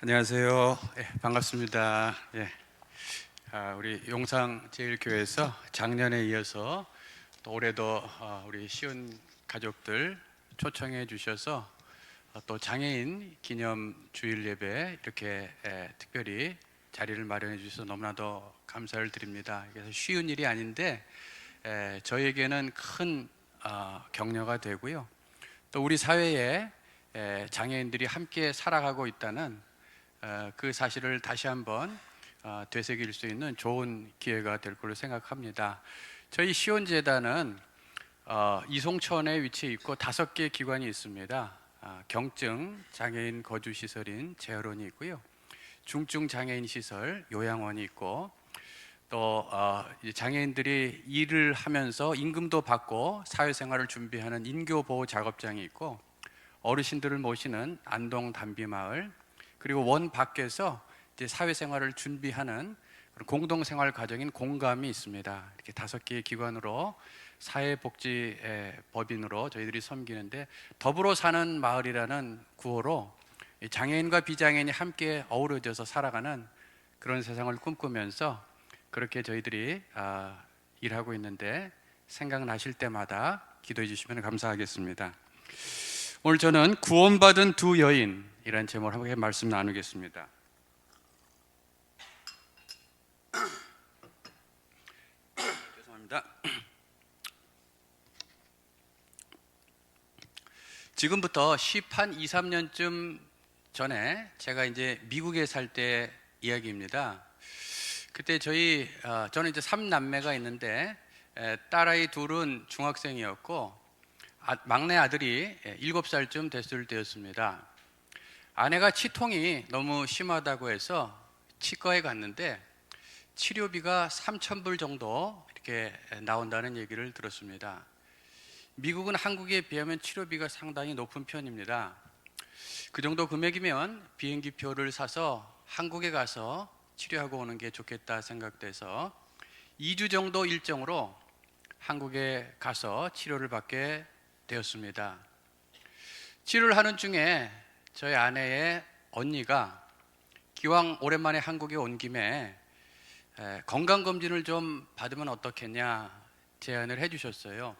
안녕하세요. 반갑습니다. 우리 용상제일교회에서 작년에 이어서 또 올해도 우리 시온 가족들 초청해 주셔서 또 장애인 기념 주일 예배 이렇게 특별히 자리를 마련해 주셔서 너무나도 감사를 드립니다. 그래서 쉬운 일이 아닌데 저에게는 큰 격려가 되고요. 또 우리 사회에 장애인들이 함께 살아가고 있다는 그 사실을 다시 한번 되새길 수 있는 좋은 기회가 될 걸로 생각합니다. 저희 시온재단은 이송천에 위치해 있고 5개 기관이 있습니다. 경증 장애인 거주시설인 재활원이 있고요, 중증 장애인 시설 요양원이 있고, 또 장애인들이 일을 하면서 임금도 받고 사회생활을 준비하는 인교보호 작업장이 있고, 어르신들을 모시는 안동 담비마을, 그리고 원 밖에서 이제 사회생활을 준비하는 공동생활 과정인 공감이 있습니다. 이렇게 5개의 기관으로 사회복지 법인으로 저희들이 섬기는데, 더불어 사는 마을이라는 구호로 장애인과 비장애인이 함께 어우러져서 살아가는 그런 세상을 꿈꾸면서 그렇게 저희들이 일하고 있는데, 생각나실 때마다 기도해 주시면 감사하겠습니다. 오늘 저는 구원받은 두 여인이라는 제목으로 함께 말씀 나누겠습니다. 죄송합니다. 지금부터 2, 3년쯤 전에 제가 이제 미국에 살 때 이야기입니다. 그때 저는 이제 3남매가 있는데 딸아이 둘은 중학생이었고 막내 아들이 7살쯤 됐을 때였습니다. 아내가 치통이 너무 심하다고 해서 치과에 갔는데 치료비가 3,000불 정도 이렇게 나온다는 얘기를 들었습니다. 미국은 한국에 비하면 치료비가 상당히 높은 편입니다. 그 정도 금액이면 비행기표를 사서 한국에 가서 치료하고 오는 게 좋겠다 생각돼서 2주 정도 일정으로 한국에 가서 치료를 받게 되었습니다. 치료를 하는 중에 저희 아내의 언니가 기왕 오랜만에 한국에 온 김에 건강검진을 좀 받으면 어떻겠냐 제안을 해주셨어요.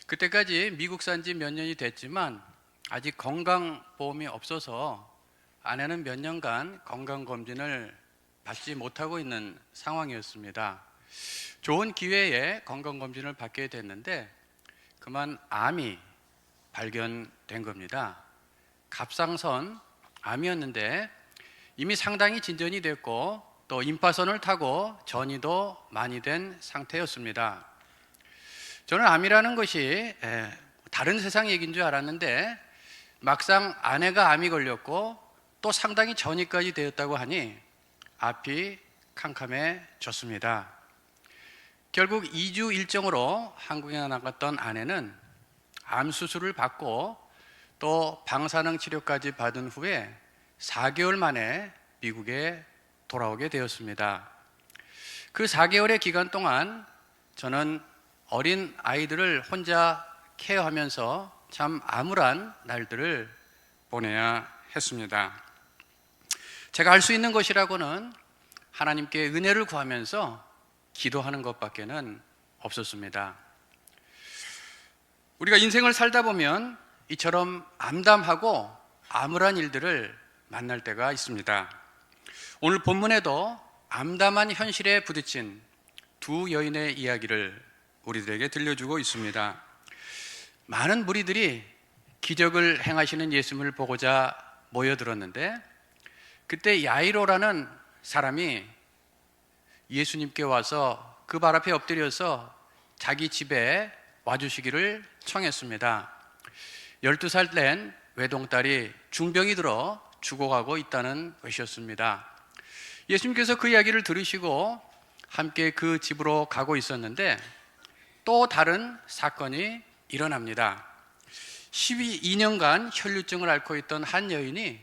그때까지 미국 산 지 몇 년이 됐지만 아직 건강보험이 없어서 아내는 몇 년간 건강검진을 받지 못하고 있는 상황이었습니다. 좋은 기회에 건강검진을 받게 됐는데 그만 암이 발견된 겁니다. 갑상선 암이었는데 이미 상당히 진전이 됐고 또 임파선을 타고 전이도 많이 된 상태였습니다. 저는 암이라는 것이 다른 세상 얘기인 줄 알았는데 막상 아내가 암이 걸렸고 또 상당히 전이까지 되었다고 하니 앞이 캄캄해졌습니다. 결국 2주 일정으로 한국에 나갔던 아내는 암 수술을 받고 또 방사능 치료까지 받은 후에 4개월 만에 미국에 돌아오게 되었습니다. 그 4개월의 기간 동안 저는 어린 아이들을 혼자 케어하면서 참 암울한 날들을 보내야 했습니다. 제가 할 수 있는 것이라고는 하나님께 은혜를 구하면서 기도하는 것밖에는 없었습니다. 우리가 인생을 살다 보면 이처럼 암담하고 암울한 일들을 만날 때가 있습니다. 오늘 본문에도 암담한 현실에 부딪힌 두 여인의 이야기를 우리들에게 들려주고 있습니다. 많은 무리들이 기적을 행하시는 예수님을 보고자 모여들었는데 그때 야이로라는 사람이 예수님께 와서 그 발 앞에 엎드려서 자기 집에 와주시기를 청했습니다. 12살 된 외동딸이 중병이 들어 죽어가고 있다는 것이었습니다. 예수님께서 그 이야기를 들으시고 함께 그 집으로 가고 있었는데 또 다른 사건이 일어납니다. 12년간 혈류증을 앓고 있던 한 여인이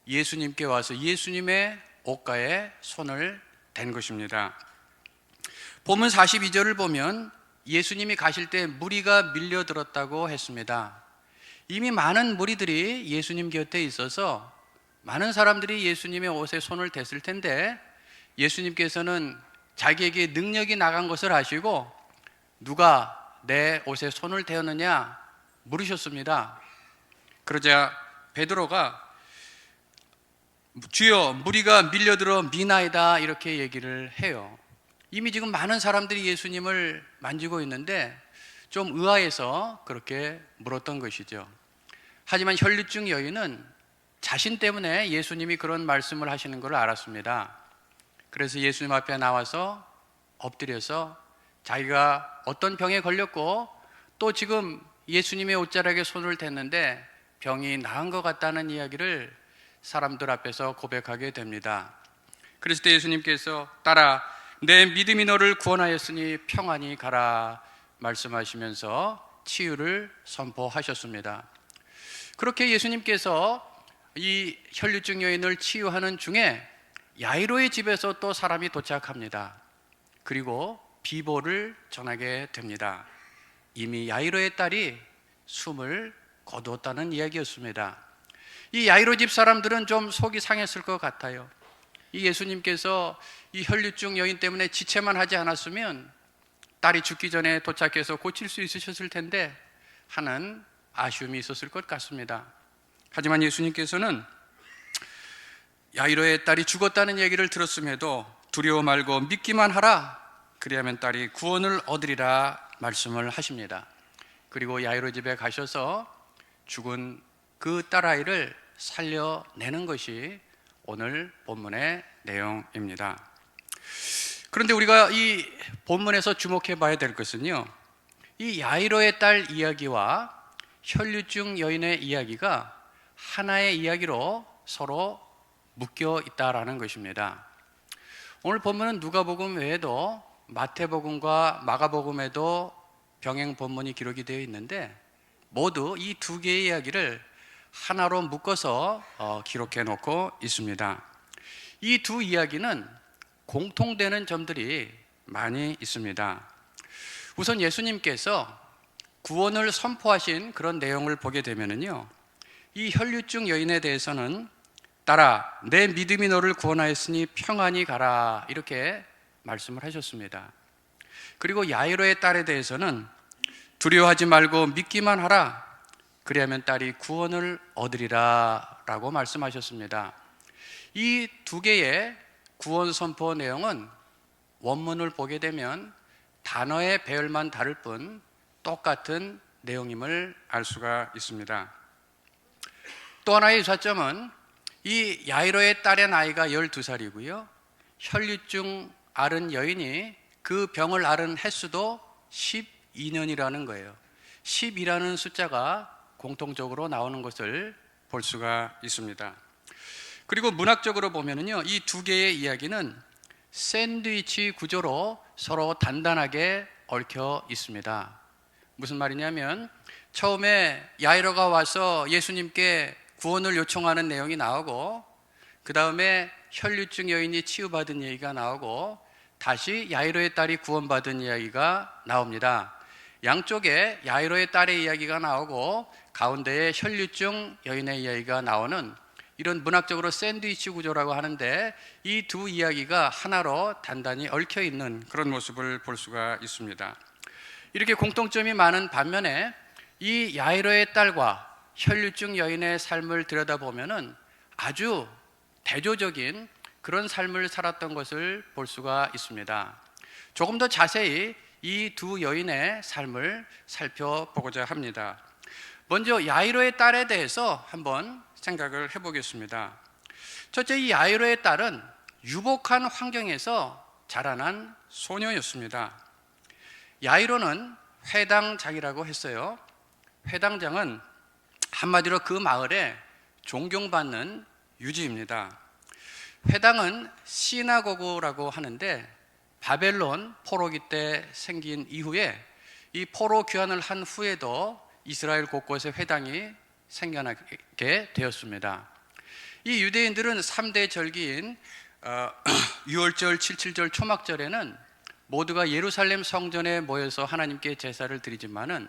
예수님께 와서 예수님의 옷가에 손을 댄 것입니다. 본문 42절을 보면 예수님이 가실 때 무리가 밀려들었다고 했습니다. 이미 많은 무리들이 예수님 곁에 있어서 많은 사람들이 예수님의 옷에 손을 댔을 텐데 예수님께서는 자기에게 능력이 나간 것을 아시고 누가 내 옷에 손을 대었느냐 물으셨습니다. 그러자 베드로가 주여 무리가 밀려들어 미나이다 이렇게 얘기를 해요. 이미 지금 많은 사람들이 예수님을 만지고 있는데 좀 의아해서 그렇게 물었던 것이죠. 하지만 혈류증 여인은 자신 때문에 예수님이 그런 말씀을 하시는 걸 알았습니다. 그래서 예수님 앞에 나와서 엎드려서 자기가 어떤 병에 걸렸고 또 지금 예수님의 옷자락에 손을 댔는데 병이 나은 것 같다는 이야기를 사람들 앞에서 고백하게 됩니다. 그랬을 때 예수님께서 따라 내 믿음이 너를 구원하였으니 평안히 가라 말씀하시면서 치유를 선포하셨습니다. 그렇게 예수님께서 이 혈류증 여인을 치유하는 중에 야이로의 집에서 또 사람이 도착합니다. 그리고 비보를 전하게 됩니다. 이미 야이로의 딸이 숨을 거두었다는 이야기였습니다. 이 야이로 집 사람들은 좀 속이 상했을 것 같아요. 이 예수님께서 이 혈류증 여인 때문에 지체만 하지 않았으면 딸이 죽기 전에 도착해서 고칠 수 있으셨을 텐데 하는 아쉬움이 있었을 것 같습니다. 하지만 예수님께서는 야이로의 딸이 죽었다는 얘기를 들었음에도 두려워 말고 믿기만 하라 그리하면 딸이 구원을 얻으리라 말씀을 하십니다. 그리고 야이로 집에 가셔서 죽은 그 딸아이를 살려내는 것이 오늘 본문의 내용입니다. 그런데 우리가 이 본문에서 주목해 봐야 될 것은요, 이 야이로의 딸 이야기와 혈류증 여인의 이야기가 하나의 이야기로 서로 묶여 있다라는 것입니다. 오늘 본문은 누가복음 외에도 마태복음과 마가복음에도 병행 본문이 기록이 되어 있는데 모두 이 두 개의 이야기를 하나로 묶어서 기록해 놓고 있습니다. 이 두 이야기는 공통되는 점들이 많이 있습니다. 우선 예수님께서 구원을 선포하신 그런 내용을 보게 되면은요, 이 혈류증 여인에 대해서는 따라 내 믿음이 너를 구원하였으니 평안히 가라 이렇게 말씀을 하셨습니다. 그리고 야이로의 딸에 대해서는 두려워하지 말고 믿기만 하라 그리하면 딸이 구원을 얻으리라 라고 말씀하셨습니다. 이 두 개의 구원 선포 내용은 원문을 보게 되면 단어의 배열만 다를 뿐 똑같은 내용임을 알 수가 있습니다. 또 하나의 유사점은 이 야이로의 딸의 나이가 12살이고요 혈류증 앓은 여인이 그 병을 앓은 횟수도 12년이라는 거예요. 10이라는 숫자가 공통적으로 나오는 것을 볼 수가 있습니다. 그리고 문학적으로 보면은요, 이 두 개의 이야기는 샌드위치 구조로 서로 단단하게 얽혀 있습니다. 무슨 말이냐면 처음에 야이로가 와서 예수님께 구원을 요청하는 내용이 나오고 그 다음에 혈류증 여인이 치유받은 얘기가 나오고 다시 야이로의 딸이 구원받은 이야기가 나옵니다. 양쪽에 야이로의 딸의 이야기가 나오고 가운데에 혈류증 여인의 이야기가 나오는 이런 문학적으로 샌드위치 구조라고 하는데 이 두 이야기가 하나로 단단히 얽혀 있는 그런 모습을 볼 수가 있습니다. 이렇게 공통점이 많은 반면에 이 야이로의 딸과 혈류증 여인의 삶을 들여다보면은 아주 대조적인 그런 삶을 살았던 것을 볼 수가 있습니다. 조금 더 자세히 이 두 여인의 삶을 살펴보고자 합니다. 먼저 야이로의 딸에 대해서 한번 생각을 해보겠습니다. 첫째, 이 야이로의 딸은 유복한 환경에서 자라난 소녀였습니다. 야이로는 회당장이라고 했어요. 회당장은 한마디로 그 마을에 존경받는 유지입니다. 회당은 시나고그라고 하는데 바벨론 포로기 때 생긴 이후에 이 포로 귀환을 한 후에도 이스라엘 곳곳에 회당이 생겨나게 되었습니다. 이 유대인들은 3대 절기인 유월절, 77절, 초막절에는 모두가 예루살렘 성전에 모여서 하나님께 제사를 드리지만은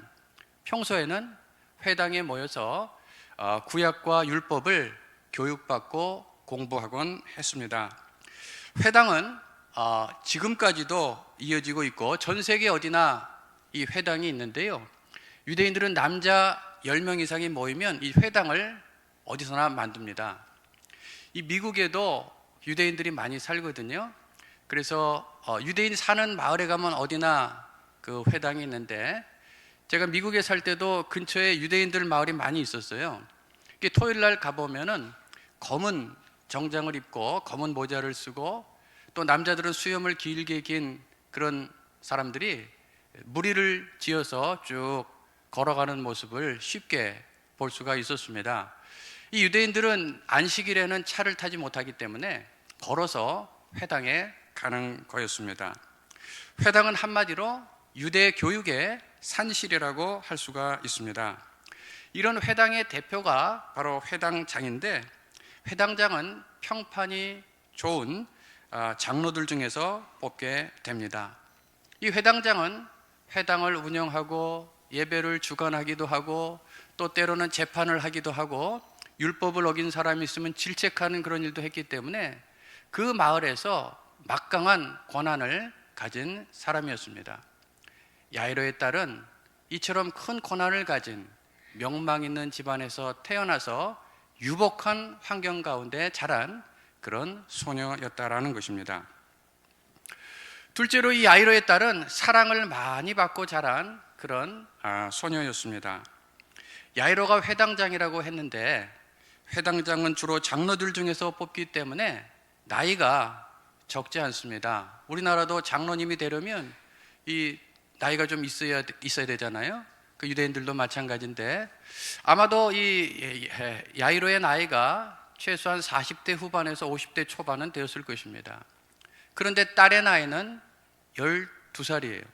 평소에는 회당에 모여서 구약과 율법을 교육받고 공부하곤 했습니다. 회당은 지금까지도 이어지고 있고 전 세계 어디나 이 회당이 있는데요. 유대인들은 남자 10명 이상이 모이면 이 회당을 어디서나 만듭니다. 이 미국에도 유대인들이 많이 살거든요. 그래서 유대인이 사는 마을에 가면 어디나 그 회당이 있는데, 제가 미국에 살 때도 근처에 유대인들 마을이 많이 있었어요. 토요일 날 가보면은 검은 정장을 입고 검은 모자를 쓰고, 또 남자들은 수염을 길게 긴 그런 사람들이 무리를 지어서 쭉 걸어가는 모습을 쉽게 볼 수가 있었습니다. 이 유대인들은 안식일에는 차를 타지 못하기 때문에 걸어서 회당에 가는 거였습니다. 회당은 한마디로 유대 교육의 산실이라고 할 수가 있습니다. 이런 회당의 대표가 바로 회당장인데, 회당장은 평판이 좋은 장로들 중에서 뽑게 됩니다. 이 회당장은 회당을 운영하고 예배를 주관하기도 하고, 또 때로는 재판을 하기도 하고, 율법을 어긴 사람이 있으면 질책하는 그런 일도 했기 때문에 그 마을에서 막강한 권한을 가진 사람이었습니다. 야이로의 딸은 이처럼 큰 권한을 가진 명망 있는 집안에서 태어나서 유복한 환경 가운데 자란 그런 소녀였다라는 것입니다. 둘째로 이 야이로의 딸은 사랑을 많이 받고 자란 그런 소녀였습니다. 야이로가 회당장이라고 했는데, 회당장은 주로 장로들 중에서 뽑기 때문에 나이가 적지 않습니다. 우리나라도 장로님이 되려면 이 나이가 좀 있어야 되잖아요. 그 유대인들도 마찬가지인데, 아마도 이 야이로의 나이가 최소한 40대 후반에서 50대 초반은 되었을 것입니다. 그런데 딸의 나이는 12살이에요.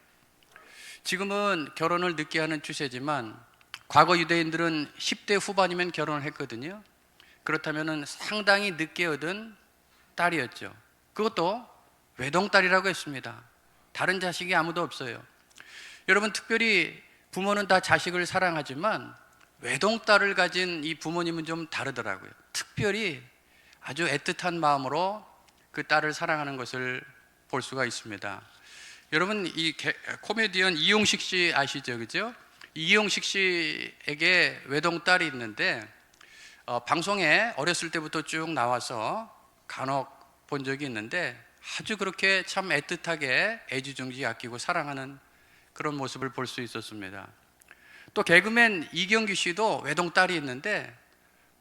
지금은 결혼을 늦게 하는 추세지만 과거 유대인들은 10대 후반이면 결혼을 했거든요. 그렇다면 상당히 늦게 얻은 딸이었죠. 그것도 외동딸이라고 했습니다. 다른 자식이 아무도 없어요. 여러분, 특별히 부모는 다 자식을 사랑하지만 외동딸을 가진 이 부모님은 좀 다르더라고요. 특별히 아주 애틋한 마음으로 그 딸을 사랑하는 것을 볼 수가 있습니다. 여러분, 이 코미디언 이용식 씨 아시죠? 그죠? 이용식 씨에게 외동딸이 있는데, 방송에 어렸을 때부터 쭉 나와서 간혹 본 적이 있는데, 아주 그렇게 참 애틋하게 애지중지 아끼고 사랑하는 그런 모습을 볼 수 있었습니다. 또 개그맨 이경규 씨도 외동딸이 있는데,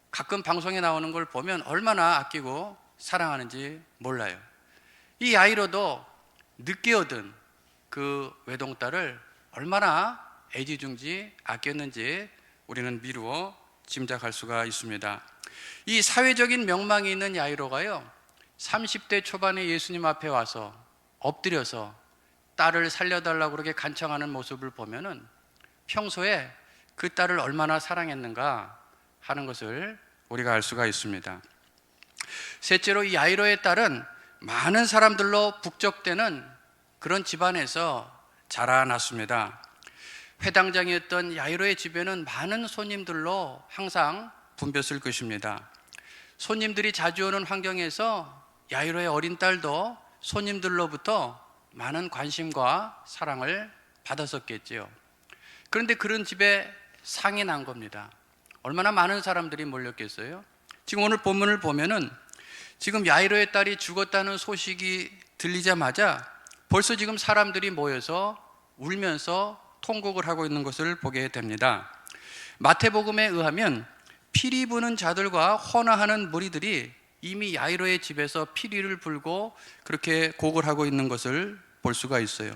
가끔 방송에 나오는 걸 보면 얼마나 아끼고 사랑하는지 몰라요. 이 아이로도 늦게 얻은 그 외동딸을 얼마나 애지중지 아꼈는지 우리는 미루어 짐작할 수가 있습니다. 이 사회적인 명망이 있는 야이로가요, 30대 초반에 예수님 앞에 와서 엎드려서 딸을 살려달라고 그렇게 간청하는 모습을 보면은 평소에 그 딸을 얼마나 사랑했는가 하는 것을 우리가 알 수가 있습니다. 셋째로 이 야이로의 딸은 많은 사람들로 북적대는 그런 집안에서 자라났습니다. 회당장이었던 야이로의 집에는 많은 손님들로 항상 붐볐을 것입니다. 손님들이 자주 오는 환경에서 야이로의 어린 딸도 손님들로부터 많은 관심과 사랑을 받았었겠지요. 그런데 그런 집에 상이 난 겁니다. 얼마나 많은 사람들이 몰렸겠어요? 지금 오늘 본문을 보면은 지금 야이로의 딸이 죽었다는 소식이 들리자마자 벌써 지금 사람들이 모여서 울면서 통곡을 하고 있는 것을 보게 됩니다. 마태복음에 의하면 피리 부는 자들과 헌화하는 무리들이 이미 야이로의 집에서 피리를 불고 그렇게 곡을 하고 있는 것을 볼 수가 있어요.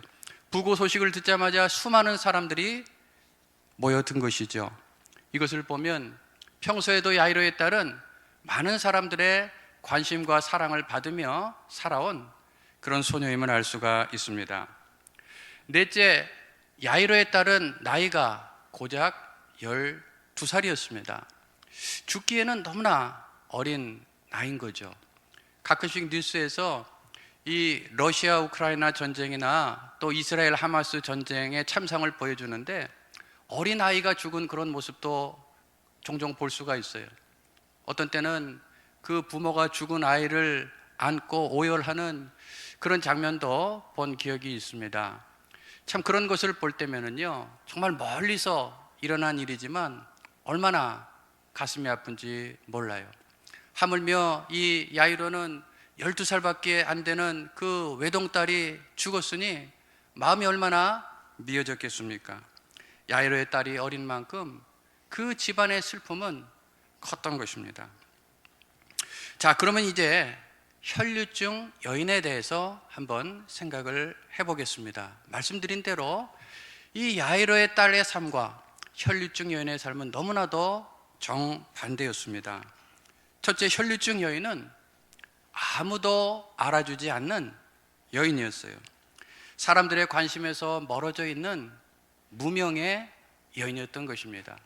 부고 소식을 듣자마자 수많은 사람들이 모여든 것이죠. 이것을 보면 평소에도 야이로의 딸은 많은 사람들의 관심과 사랑을 받으며 살아온 그런 소녀임을 알 수가 있습니다. 넷째, 야이로의 딸은 나이가 고작 12살이었습니다. 죽기에는 너무나 어린 나이인 거죠. 가끔씩 뉴스에서 이 러시아 우크라이나 전쟁이나 또 이스라엘 하마스 전쟁의 참상을 보여주는데, 어린 아이가 죽은 그런 모습도 종종 볼 수가 있어요. 어떤 때는 그 부모가 죽은 아이를 안고 오열하는 그런 장면도 본 기억이 있습니다. 참 그런 것을 볼 때면은요, 정말 멀리서 일어난 일이지만 얼마나 가슴이 아픈지 몰라요. 하물며 이 야이로는 12살밖에 안 되는 그 외동딸이 죽었으니 마음이 얼마나 미어졌겠습니까? 야이로의 딸이 어린 만큼 그 집안의 슬픔은 컸던 것입니다. 자, 그러면 이제 혈류증 여인에 대해서 한번 생각을 해보겠습니다. 말씀드린 대로 이 야이로의 딸의 삶과 혈류증 여인의 삶은 너무나도 정반대였습니다. 첫째, 혈류증 여인은 아무도 알아주지 않는 여인이었어요. 사람들의 관심에서 멀어져 있는 무명의 여인이었던 것입니다.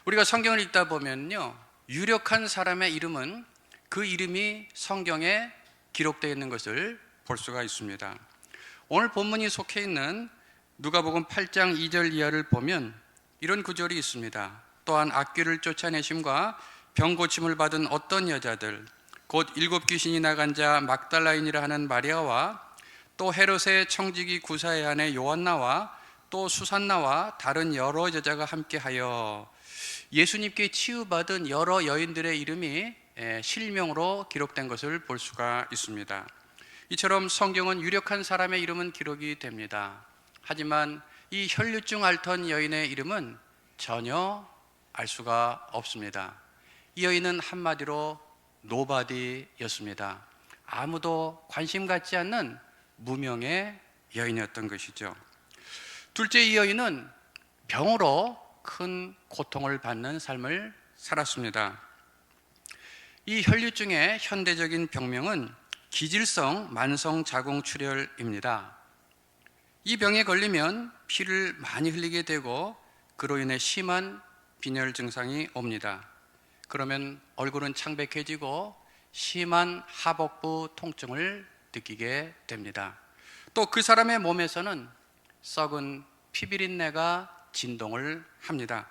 우리가 성경을 읽다 보면요, 유력한 사람의 이름은 그 이름이 성경에 기록되어 있는 것을 볼 수가 있습니다. 오늘 본문이 속해 있는 누가복음 8장 2절 이하를 보면 이런 구절이 있습니다. 또한 악귀를 쫓아내심과 병 고침을 받은 어떤 여자들, 곧 7 귀신이 나간 자 막달라인이라 하는 마리아와 또 헤롯의 청지기 구사의 아내 요한나와 또 수산나와 다른 여러 여자가 함께하여 예수님께 치유받은 여러 여인들의 이름이 실명으로 기록된 것을 볼 수가 있습니다. 이처럼 성경은 유력한 사람의 이름은 기록이 됩니다. 하지만 이 혈류증 앓던 여인의 이름은 전혀 알 수가 없습니다. 이 여인은 한마디로 노바디였습니다. 아무도 관심 갖지 않는 무명의 여인이었던 것이죠. 둘째, 이 여인은 병으로 큰 고통을 받는 삶을 살았습니다. 이 혈류증의 현대적인 병명은 기질성 만성자궁출혈입니다. 이 병에 걸리면 피를 많이 흘리게 되고 그로 인해 심한 빈혈 증상이 옵니다. 그러면 얼굴은 창백해지고 심한 하복부 통증을 느끼게 됩니다. 또 그 사람의 몸에서는 썩은 피비린내가 진동을 합니다.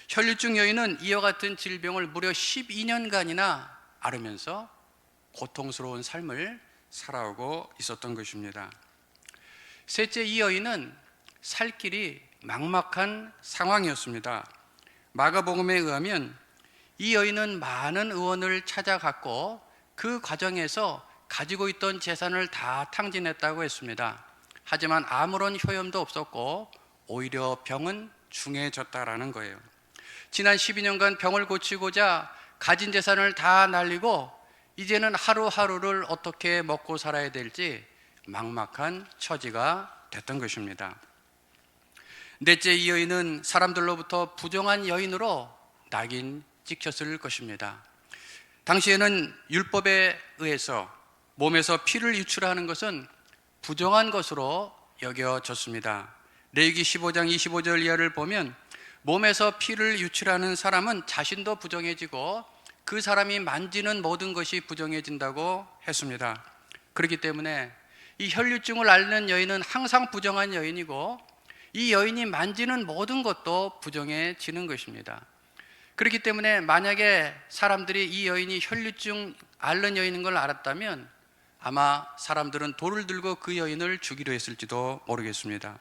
혈류증 여인은 이와 같은 질병을 무려 12년간이나 앓으면서 고통스러운 삶을 살아오고 있었던 것입니다. 셋째, 이 여인은 살 길이 막막한 상황이었습니다. 마가복음에 의하면 이 여인은 많은 의원을 찾아갔고 그 과정에서 가지고 있던 재산을 다 탕진했다고 했습니다. 하지만 아무런 효험도 없었고 오히려 병은 중해졌다라는 거예요. 지난 12년간 병을 고치고자 가진 재산을 다 날리고 이제는 하루하루를 어떻게 먹고 살아야 될지 막막한 처지가 됐던 것입니다. 넷째, 이 여인은 사람들로부터 부정한 여인으로 낙인 찍혔을 것입니다. 당시에는 율법에 의해서 몸에서 피를 유출하는 것은 부정한 것으로 여겨졌습니다. 레위기 15장 25절 이하를 보면 몸에서 피를 유출하는 사람은 자신도 부정해지고 그 사람이 만지는 모든 것이 부정해진다고 했습니다. 그렇기 때문에 이 혈류증을 앓는 여인은 항상 부정한 여인이고 이 여인이 만지는 모든 것도 부정해지는 것입니다. 그렇기 때문에 만약에 사람들이 이 여인이 혈류증 앓는 여인인 걸 알았다면 아마 사람들은 돌을 들고 그 여인을 죽이려 했을지도 모르겠습니다.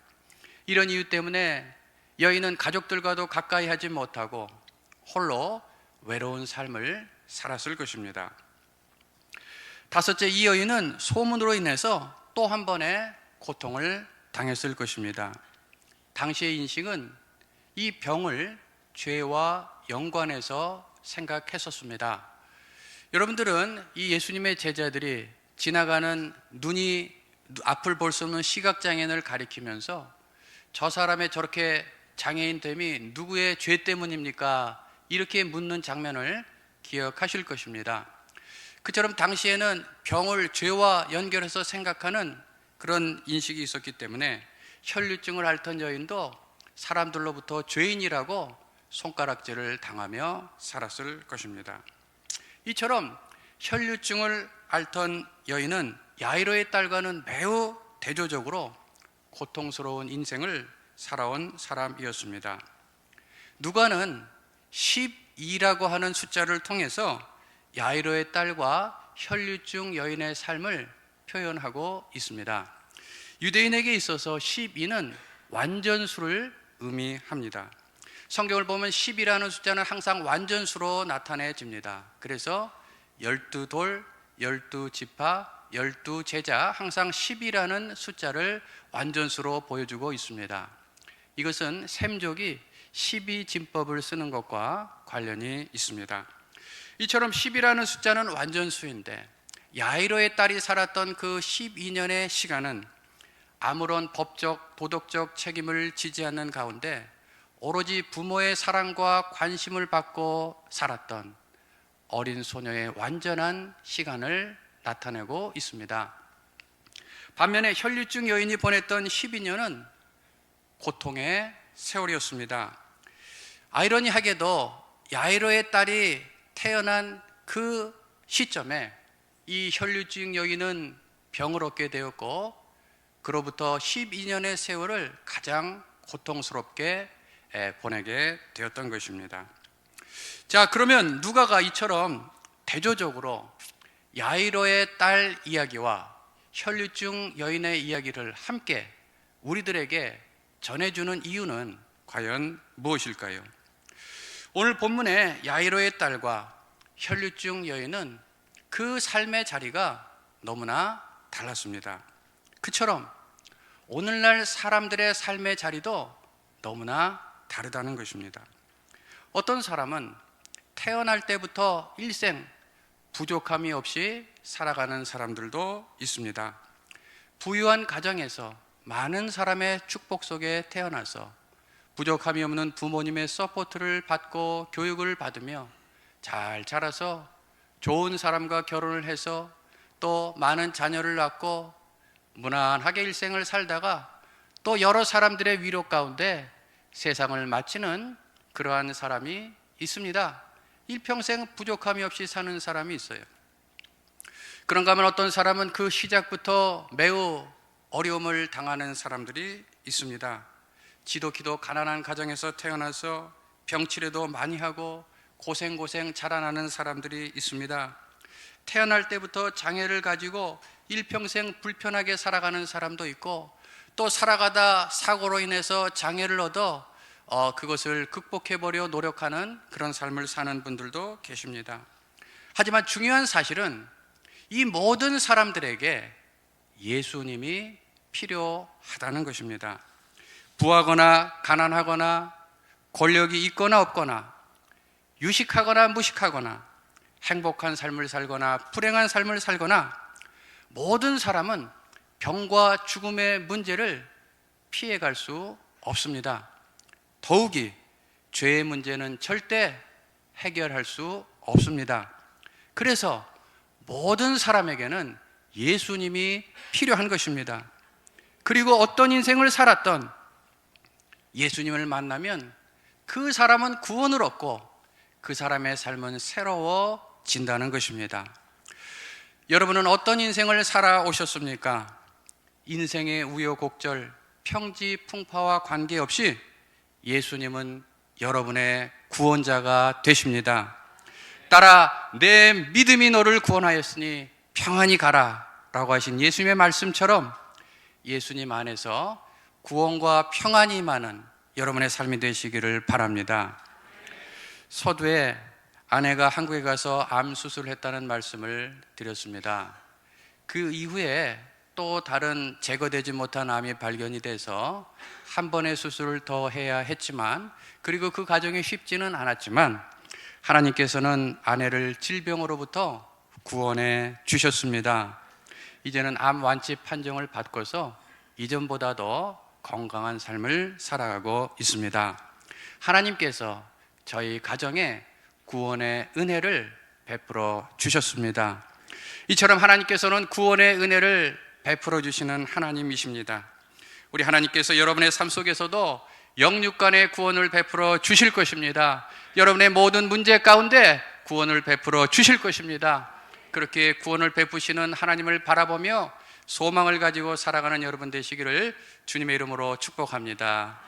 이런 이유 때문에 여인은 가족들과도 가까이 하지 못하고 홀로 외로운 삶을 살았을 것입니다. 다섯째, 이 여인은 소문으로 인해서 또 한 번의 고통을 당했을 것입니다. 당시의 인식은 이 병을 죄와 연관해서 생각했었습니다. 여러분들은 이 예수님의 제자들이 지나가는 눈이 앞을 볼 수 없는 시각장애인을 가리키면서 저 사람의 저렇게 장애인됨이 누구의 죄 때문입니까? 이렇게 묻는 장면을 기억하실 것입니다. 그처럼 당시에는 병을 죄와 연결해서 생각하는 그런 인식이 있었기 때문에 혈류증을 앓던 여인도 사람들로부터 죄인이라고 손가락질을 당하며 살았을 것입니다. 이처럼 혈류증을 앓던 여인은 야이로의 딸과는 매우 대조적으로 고통스러운 인생을 살아온 사람이었습니다. 누가는 12라고 하는 숫자를 통해서 야이로의 딸과 혈류증 여인의 삶을 표현하고 있습니다. 유대인에게 있어서 12는 완전수를 의미합니다. 성경을 보면 10이라는 숫자는 항상 완전수로 나타내집니다. 그래서 12돌, 12지파, 12제자, 항상 10이라는 숫자를 완전수로 보여주고 있습니다. 이것은 셈족이 12진법을 쓰는 것과 관련이 있습니다. 이처럼 10이라는 숫자는 완전수인데 야이로의 딸이 살았던 그 12년의 시간은 아무런 법적, 도덕적 책임을 지지 않는 가운데 오로지 부모의 사랑과 관심을 받고 살았던 어린 소녀의 완전한 시간을 나타내고 있습니다. 반면에 혈류증 여인이 보냈던 12년은 고통의 세월이었습니다. 아이러니하게도 야이로의 딸이 태어난 그 시점에 이 혈류증 여인은 병을 얻게 되었고 그로부터 12년의 세월을 가장 고통스럽게 보내게 되었던 것입니다. 자, 그러면 누가가 이처럼 대조적으로 야이로의 딸 이야기와 혈류증 여인의 이야기를 함께 우리들에게 전해주는 이유는 과연 무엇일까요? 오늘 본문의 야이로의 딸과 혈류증 여인은 그 삶의 자리가 너무나 달랐습니다. 그처럼 오늘날 사람들의 삶의 자리도 너무나 다르다는 것입니다. 어떤 사람은 태어날 때부터 일생 부족함이 없이 살아가는 사람들도 있습니다. 부유한 가정에서 많은 사람의 축복 속에 태어나서 부족함이 없는 부모님의 서포트를 받고 교육을 받으며 잘 자라서 좋은 사람과 결혼을 해서 또 많은 자녀를 낳고 무난하게 일생을 살다가 또 여러 사람들의 위로 가운데 세상을 마치는 그러한 사람이 있습니다. 일평생 부족함이 없이 사는 사람이 있어요. 그런가 하면 어떤 사람은 그 시작부터 매우 어려움을 당하는 사람들이 있습니다. 지독히도 가난한 가정에서 태어나서 병치레도 많이 하고 고생 자라나는 사람들이 있습니다. 태어날 때부터 장애를 가지고 일평생 불편하게 살아가는 사람도 있고 또 살아가다 사고로 인해서 장애를 얻어 그것을 극복해보려 노력하는 그런 삶을 사는 분들도 계십니다. 하지만 중요한 사실은 이 모든 사람들에게 예수님이 필요하다는 것입니다. 부하거나 가난하거나 권력이 있거나 없거나 유식하거나 무식하거나 행복한 삶을 살거나 불행한 삶을 살거나 모든 사람은 병과 죽음의 문제를 피해갈 수 없습니다. 더욱이 죄의 문제는 절대 해결할 수 없습니다. 그래서 모든 사람에게는 예수님이 필요한 것입니다. 그리고 어떤 인생을 살았던 예수님을 만나면 그 사람은 구원을 얻고 그 사람의 삶은 새로워진다는 것입니다. 여러분은 어떤 인생을 살아오셨습니까? 인생의 우여곡절, 평지풍파와 관계없이 예수님은 여러분의 구원자가 되십니다. 따라 내 믿음이 너를 구원하였으니 평안히 가라 라고 하신 예수님의 말씀처럼 예수님 안에서 구원과 평안이 임하는 여러분의 삶이 되시기를 바랍니다. 서두에 아내가 한국에 가서 암 수술을 했다는 말씀을 드렸습니다. 그 이후에 또 다른 제거되지 못한 암이 발견이 돼서 한 번의 수술을 더 해야 했지만 그리고 그 과정이 쉽지는 않았지만 하나님께서는 아내를 질병으로부터 구원해 주셨습니다. 이제는 암 완치 판정을 받고서 이전보다도 건강한 삶을 살아가고 있습니다. 하나님께서 저희 가정에 구원의 은혜를 베풀어 주셨습니다. 이처럼 하나님께서는 구원의 은혜를 베풀어 주시는 하나님이십니다. 우리 하나님께서 여러분의 삶 속에서도 영육간의 구원을 베풀어 주실 것입니다. 여러분의 모든 문제 가운데 구원을 베풀어 주실 것입니다. 그렇게 구원을 베푸시는 하나님을 바라보며 소망을 가지고 살아가는 여러분 되시기를 주님의 이름으로 축복합니다.